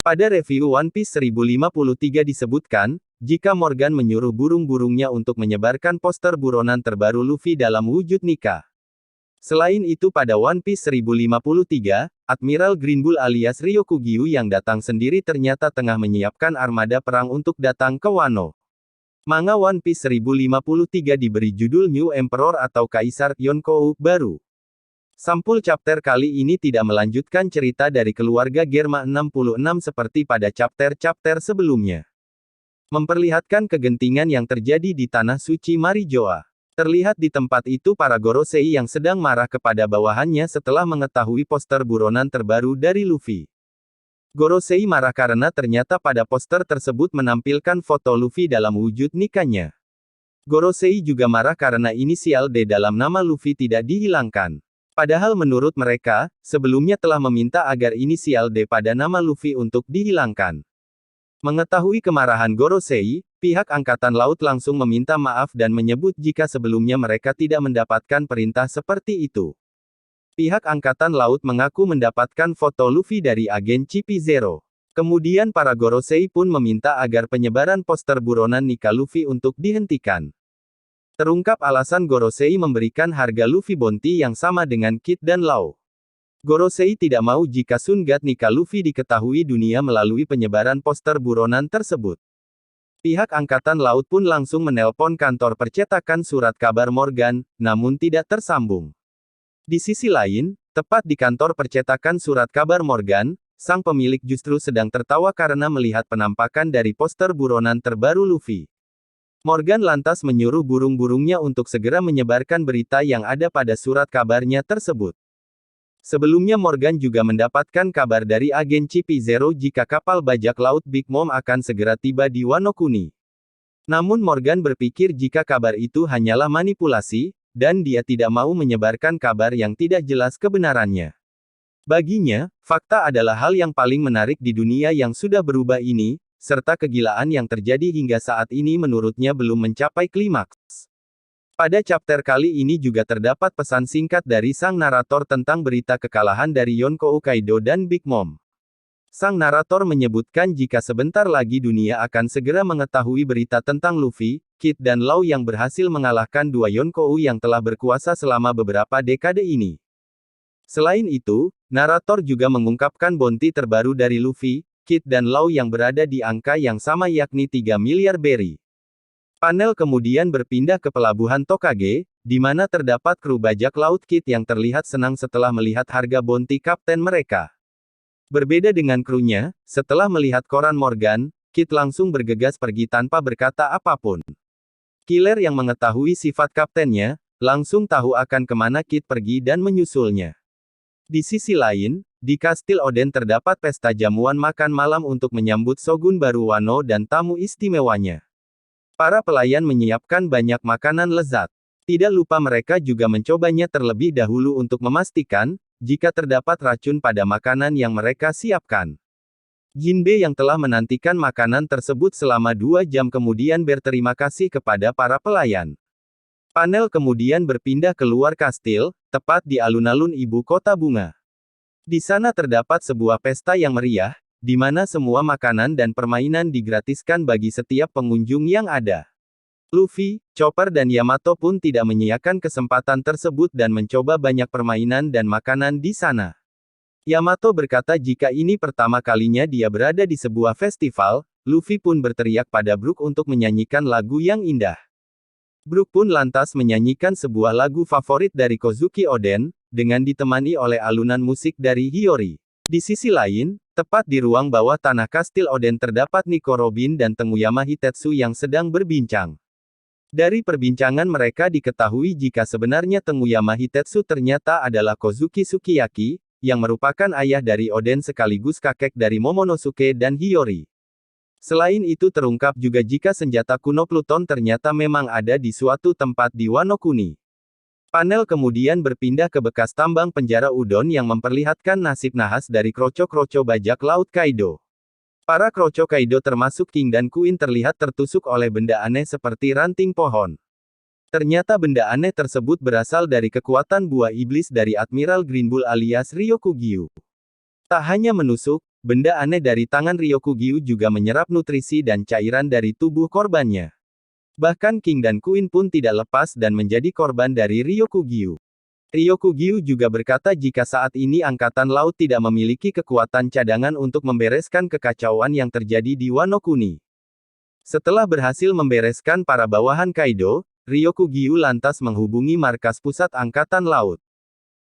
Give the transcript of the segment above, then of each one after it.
Pada review One Piece 1053 disebutkan, jika Morgan menyuruh burung-burungnya untuk menyebarkan poster buronan terbaru Luffy dalam wujud nikah. Selain itu pada One Piece 1053, Admiral Green Bull alias Ryokugyu yang datang sendiri ternyata tengah menyiapkan armada perang untuk datang ke Wano. Manga One Piece 1053 diberi judul New Emperor atau Kaisar Yonkou baru. Sampul chapter kali ini tidak melanjutkan cerita dari keluarga Germa 66 seperti pada chapter-chapter sebelumnya. Memperlihatkan kegentingan yang terjadi di Tanah Suci Marijoa. Terlihat di tempat itu para Gorosei yang sedang marah kepada bawahannya setelah mengetahui poster buronan terbaru dari Luffy. Gorosei marah karena ternyata pada poster tersebut menampilkan foto Luffy dalam wujud nikahnya. Gorosei juga marah karena inisial D dalam nama Luffy tidak dihilangkan. Padahal menurut mereka, sebelumnya telah meminta agar inisial D pada nama Luffy untuk dihilangkan. Mengetahui kemarahan Gorosei, pihak Angkatan Laut langsung meminta maaf dan menyebut jika sebelumnya mereka tidak mendapatkan perintah seperti itu. Pihak Angkatan Laut mengaku mendapatkan foto Luffy dari agen CP0. Kemudian para Gorosei pun meminta agar penyebaran poster buronan nikah Luffy untuk dihentikan. Terungkap alasan Gorosei memberikan harga Luffy bounty yang sama dengan Kid dan Law. Gorosei tidak mau jika Sun God nikah Luffy diketahui dunia melalui penyebaran poster buronan tersebut. Pihak Angkatan Laut pun langsung menelpon kantor percetakan surat kabar Morgan, namun tidak tersambung. Di sisi lain, tepat di kantor percetakan surat kabar Morgan, sang pemilik justru sedang tertawa karena melihat penampakan dari poster buronan terbaru Luffy. Morgan lantas menyuruh burung-burungnya untuk segera menyebarkan berita yang ada pada surat kabarnya tersebut. Sebelumnya Morgan juga mendapatkan kabar dari agen CP0 jika kapal bajak laut Big Mom akan segera tiba di Wano Kuni. Namun Morgan berpikir jika kabar itu hanyalah manipulasi, dan dia tidak mau menyebarkan kabar yang tidak jelas kebenarannya. Baginya, fakta adalah hal yang paling menarik di dunia yang sudah berubah ini, serta kegilaan yang terjadi hingga saat ini menurutnya belum mencapai klimaks. Pada chapter kali ini juga terdapat pesan singkat dari sang narator tentang berita kekalahan dari Yonkou Kaido dan Big Mom. Sang narator menyebutkan jika sebentar lagi dunia akan segera mengetahui berita tentang Luffy, Kid dan Law yang berhasil mengalahkan dua Yonkou yang telah berkuasa selama beberapa dekade ini. Selain itu, narator juga mengungkapkan bounty terbaru dari Luffy, Kid dan Law yang berada di angka yang sama yakni 3 miliar berry. Panel kemudian berpindah ke pelabuhan Tokage, di mana terdapat kru bajak laut Kid yang terlihat senang setelah melihat harga bounty kapten mereka. Berbeda dengan krunya, setelah melihat koran Morgan, Kid langsung bergegas pergi tanpa berkata apapun. Killer yang mengetahui sifat kaptennya, langsung tahu akan kemana Kid pergi dan menyusulnya. Di sisi lain, di Kastil Oden terdapat pesta jamuan makan malam untuk menyambut Shogun baru Wano dan tamu istimewanya. Para pelayan menyiapkan banyak makanan lezat. Tidak lupa mereka juga mencobanya terlebih dahulu untuk memastikan, jika terdapat racun pada makanan yang mereka siapkan. Jinbe yang telah menantikan makanan tersebut selama 2 jam kemudian berterima kasih kepada para pelayan. Panel kemudian berpindah keluar kastil, tepat di alun-alun ibu kota bunga. Di sana terdapat sebuah pesta yang meriah, di mana semua makanan dan permainan digratiskan bagi setiap pengunjung yang ada. Luffy, Chopper dan Yamato pun tidak menyiakan kesempatan tersebut dan mencoba banyak permainan dan makanan di sana. Yamato berkata jika ini pertama kalinya dia berada di sebuah festival, Luffy pun berteriak pada Brook untuk menyanyikan lagu yang indah. Brook pun lantas menyanyikan sebuah lagu favorit dari Kozuki Oden, dengan ditemani oleh alunan musik dari Hiyori. Di sisi lain, tepat di ruang bawah tanah Kastil Oden terdapat Nico Robin dan Tenguyama Hitetsu yang sedang berbincang. Dari perbincangan mereka diketahui jika sebenarnya Tenguyama Hitetsu ternyata adalah Kozuki Sukiyaki, yang merupakan ayah dari Oden sekaligus kakek dari Momonosuke dan Hiyori. Selain itu terungkap juga jika senjata kuno Pluton ternyata memang ada di suatu tempat di Wano Kuni. Panel kemudian berpindah ke bekas tambang penjara udon yang memperlihatkan nasib nahas dari kroco-kroco bajak laut Kaido. Para kroco Kaido termasuk King dan Queen terlihat tertusuk oleh benda aneh seperti ranting pohon. Ternyata benda aneh tersebut berasal dari kekuatan buah iblis dari Admiral Green Bull alias Ryokugyu. Tak hanya menusuk, benda aneh dari tangan Ryokugyu juga menyerap nutrisi dan cairan dari tubuh korbannya. Bahkan King dan Queen pun tidak lepas dan menjadi korban dari Ryokugyu. Ryokugyu juga berkata jika saat ini Angkatan Laut tidak memiliki kekuatan cadangan untuk membereskan kekacauan yang terjadi di Wano Kuni. Setelah berhasil membereskan para bawahan Kaido, Ryokugyu lantas menghubungi markas pusat Angkatan Laut.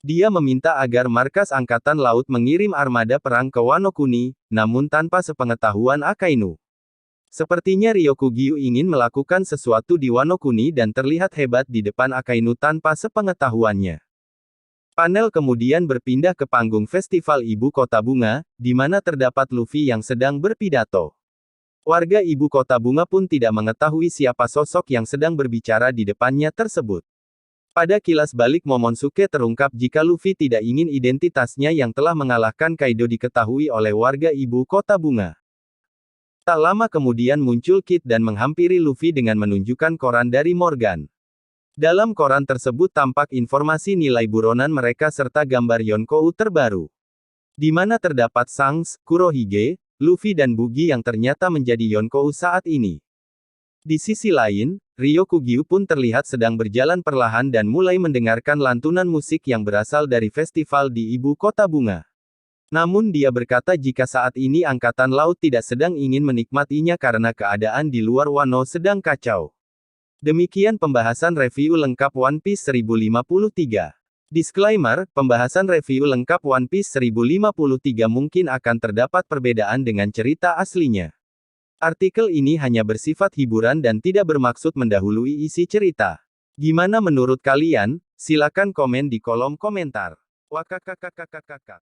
Dia meminta agar markas Angkatan Laut mengirim armada perang ke Wano Kuni, namun tanpa sepengetahuan Akainu. Sepertinya Ryokugyu ingin melakukan sesuatu di Wano Kuni dan terlihat hebat di depan Akainu tanpa sepengetahuannya. Panel kemudian berpindah ke panggung festival Ibu Kota Bunga, di mana terdapat Luffy yang sedang berpidato. Warga Ibu Kota Bunga pun tidak mengetahui siapa sosok yang sedang berbicara di depannya tersebut. Pada kilas balik Momonosuke terungkap jika Luffy tidak ingin identitasnya yang telah mengalahkan Kaido diketahui oleh warga Ibu Kota Bunga. Tak lama kemudian muncul Kid dan menghampiri Luffy dengan menunjukkan koran dari Morgan. Dalam koran tersebut tampak informasi nilai buronan mereka serta gambar Yonkou terbaru. Di mana terdapat Shanks, Kurohige, Luffy dan Buggy yang ternyata menjadi Yonkou saat ini. Di sisi lain, Ryokugyu pun terlihat sedang berjalan perlahan dan mulai mendengarkan lantunan musik yang berasal dari festival di Ibu Kota Bunga. Namun dia berkata jika saat ini Angkatan Laut tidak sedang ingin menikmatinya karena keadaan di luar Wano sedang kacau. Demikian pembahasan review lengkap One Piece 1053. Disclaimer, pembahasan review lengkap One Piece 1053 mungkin akan terdapat perbedaan dengan cerita aslinya. Artikel ini hanya bersifat hiburan dan tidak bermaksud mendahului isi cerita. Gimana menurut kalian? Silakan komen di kolom komentar. Wakakakakakakak.